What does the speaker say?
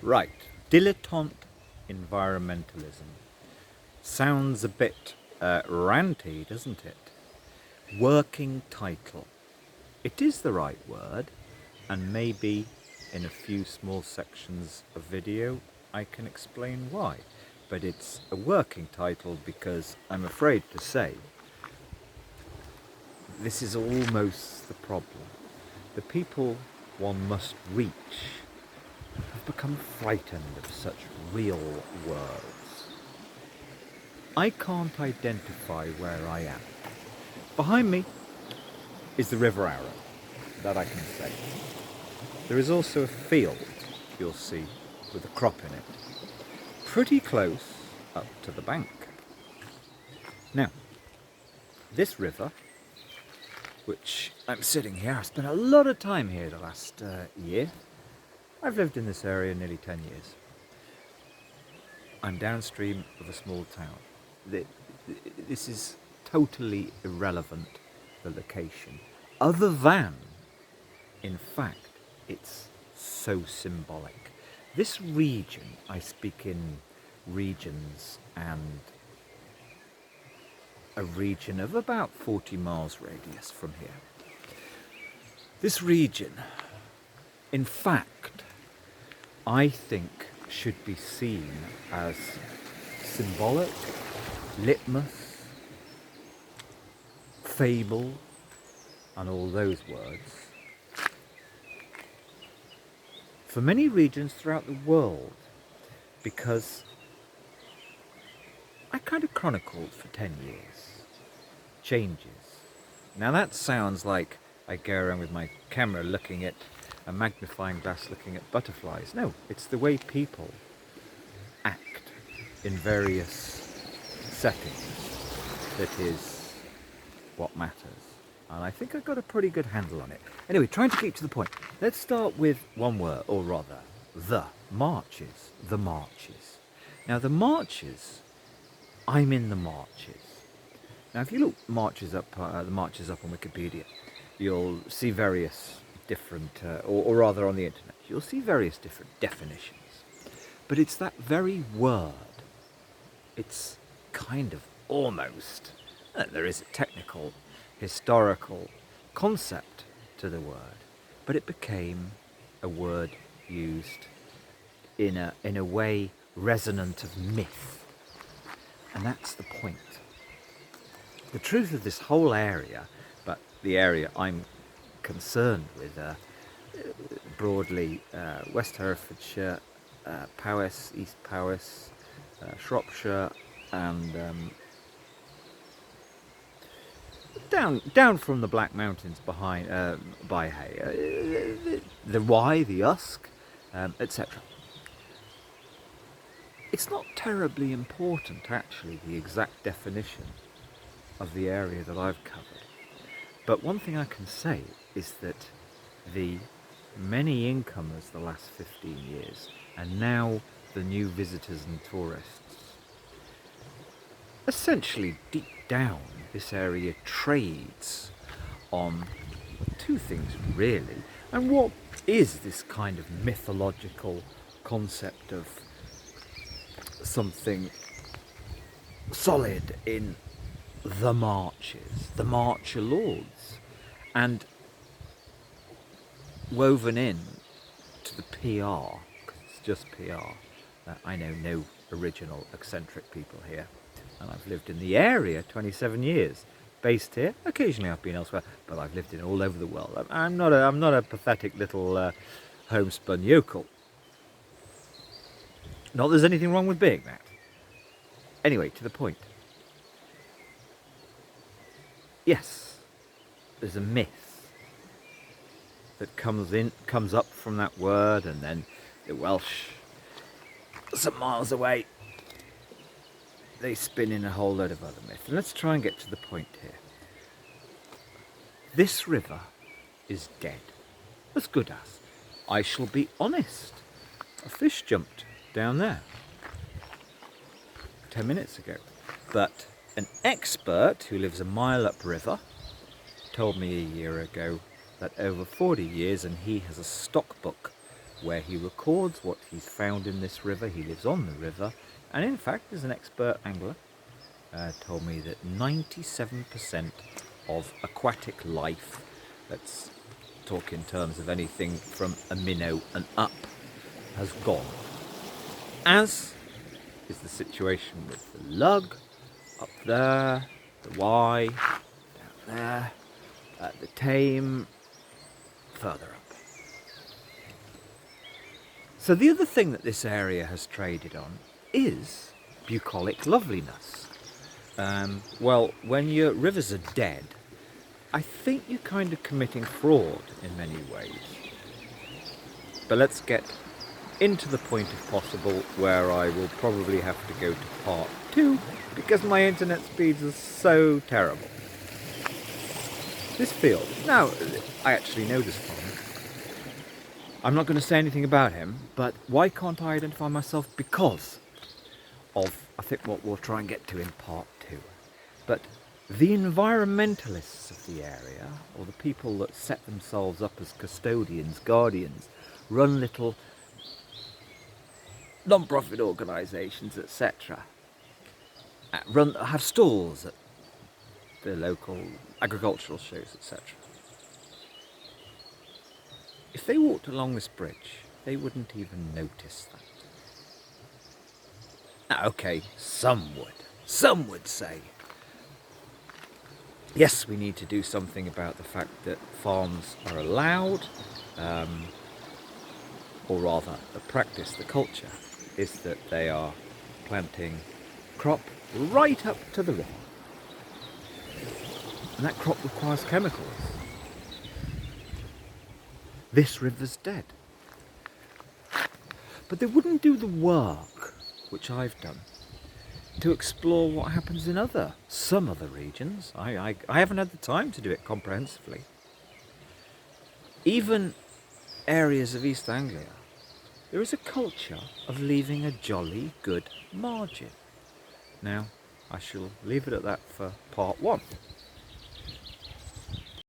Right, dilettante environmentalism. Sounds a bit ranty, doesn't it? Working title. It is the right word, and maybe in a few small sections of video I can explain why. But it's a working title because I'm afraid to say this is almost the problem. The people one must reach have become frightened of such real words. I can't identify where I am. Behind me is the River Arun, that I can say. There is also a field, you'll see, with a crop in it, pretty close up to the bank. Now, this river, which I'm sitting here, I've spent a lot of time here the last year. I've lived in this area nearly 10 years. I'm downstream of a small town. This is totally irrelevant, the location, other than, in fact, it's so symbolic. This region, I speak in regions, and a region of about 40 miles radius from here. This region, in fact, I think should be seen as symbolic, litmus, fable, and all those words for many regions throughout the world, because I kind of chronicled for 10 years changes. Now that sounds like I go around with my camera looking at a magnifying glass looking at butterflies. No, it's the way people act in various settings that is what matters. And I think I've got a pretty good handle on it. Anyway, trying to keep to the point. Let's start with one word, or rather, the marches. The marches. Now the marches, I'm in the marches. Now if you look the marches up on Wikipedia, you'll see various different, or rather on the internet, you'll see various different definitions. But it's that very word. It's kind of almost, there is a technical, historical concept to the word, but it became a word used in a way resonant of myth. And that's the point. The truth of this whole area, but the area I'm concerned with, broadly West Herefordshire, Powys, East Powys, Shropshire, and down from the Black Mountains behind by Hay, the Wye, the Usk, etc. It's not terribly important, actually, the exact definition of the area that I've covered. But one thing I can say is that the many incomers the last 15 years, and now the new visitors and tourists, essentially deep down this area trades on two things really. And what is this kind of mythological concept of something solid in the marches, the marcher lords, and woven in to the PR, because it's just PR. I know no original eccentric people here, and I've lived in the area 27 years, based here. Occasionally I've been elsewhere, but I've lived in all over the world. I'm not a pathetic little homespun yokel. Not that there's anything wrong with being that. Anyway, to the point. Yes, there's a myth that comes up from that word, and then the Welsh, some miles away, they spin in a whole load of other myths. And let's try and get to the point here. This river is dead. As good as. I shall be honest. A fish jumped down there 10 minutes ago. But an expert who lives a mile upriver told me a year ago that over 40 years, and he has a stock book where he records what he's found in this river. He lives on the river, and in fact, as an expert angler, told me that 97% of aquatic life, let's talk in terms of anything from a minnow and up, has gone. As is the situation with the lug up there, the Y down there, the tame further up. So the other thing that this area has traded on is bucolic loveliness. Well, when your rivers are dead, I think you're kind of committing fraud in many ways. But let's get into the point if possible where I will probably have to go to part 2 because my internet speeds are so terrible. This field, now I actually know this farmer. I'm not going to say anything about him, but why can't I identify myself? Because of, I think, what we'll try and get to in part 2. But the environmentalists of the area, or the people that set themselves up as custodians, guardians, run little non-profit organisations, etc., have stalls at the local agricultural shows, etc. If they walked along this bridge, they wouldn't even notice that. Now, okay, some would say, yes, we need to do something about the fact that farms are allowed, or rather the practice, the culture, is that they are planting crop right up to the river. And that crop requires chemicals. This river's dead. But they wouldn't do the work, which I've done, to explore what happens in some other regions. I haven't had the time to do it comprehensively. Even areas of East Anglia, there is a culture of leaving a jolly good margin. Now, I shall leave it at that for part 1.